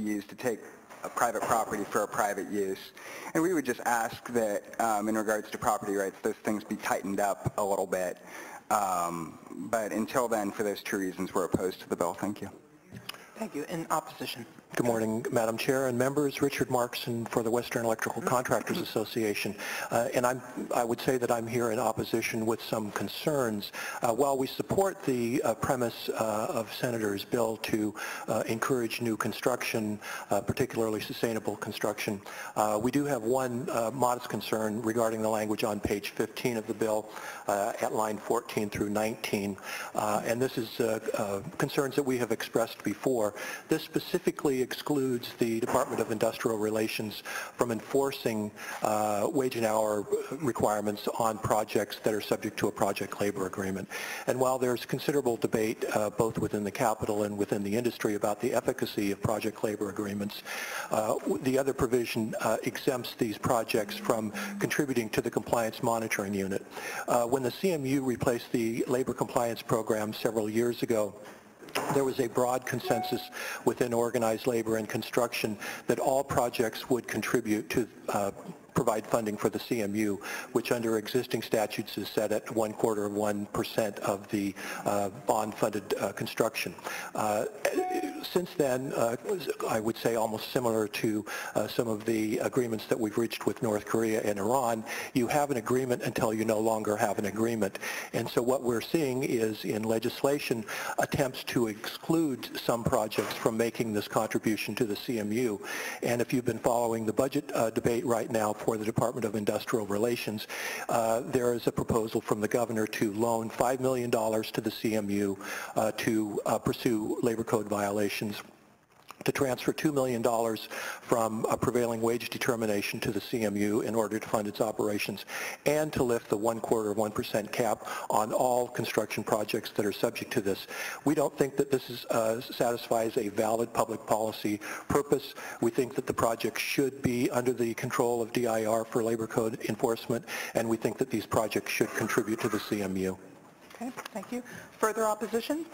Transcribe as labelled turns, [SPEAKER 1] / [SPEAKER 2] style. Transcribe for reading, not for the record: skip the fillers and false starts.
[SPEAKER 1] used to take a private property for a private use. And we would just ask that in regards to property rights, those things be tightened up a little bit. But until then, for those two reasons, we're opposed to the bill. Thank you.
[SPEAKER 2] Thank you. In opposition.
[SPEAKER 3] Good morning, Madam Chair and members. Richard Markson for the Western Electrical Contractors Association. And I would say that I'm here in opposition with some concerns. While we support the premise of Senator's bill to encourage new construction, particularly sustainable construction, we do have one modest concern regarding the language on page 15 of the bill at line 14 through 19. And this is concerns that we have expressed before. This specifically excludes the Department of Industrial Relations from enforcing wage and hour requirements on projects that are subject to a project labor agreement. And while there's considerable debate both within the Capitol and within the industry about the efficacy of project labor agreements, the other provision exempts these projects from contributing to the compliance monitoring unit. When the CMU replaced the labor compliance program several years ago, there was a broad consensus within organized labor and construction that all projects would contribute to provide funding for the CMU, which under existing statutes is set at 0.25% of the bond-funded construction. Since then, I would say almost similar to some of the agreements that we've reached with North Korea and Iran, you have an agreement until you no longer have an agreement. And so what we're seeing is in legislation attempts to exclude some projects from making this contribution to the CMU. And if you've been following the budget debate right now for the Department of Industrial Relations, there is a proposal from the governor to loan $5 million to the CMU to pursue labor code violations, to transfer $2 million from a prevailing wage determination to the CMU in order to fund its operations, and to lift the 0.25% cap on all construction projects that are subject to this. We don't think that this is, satisfies a valid public policy purpose. We think that the project should be under the control of DIR for labor code enforcement, and we think that these projects should contribute to the CMU.
[SPEAKER 2] Okay, thank you. Further opposition?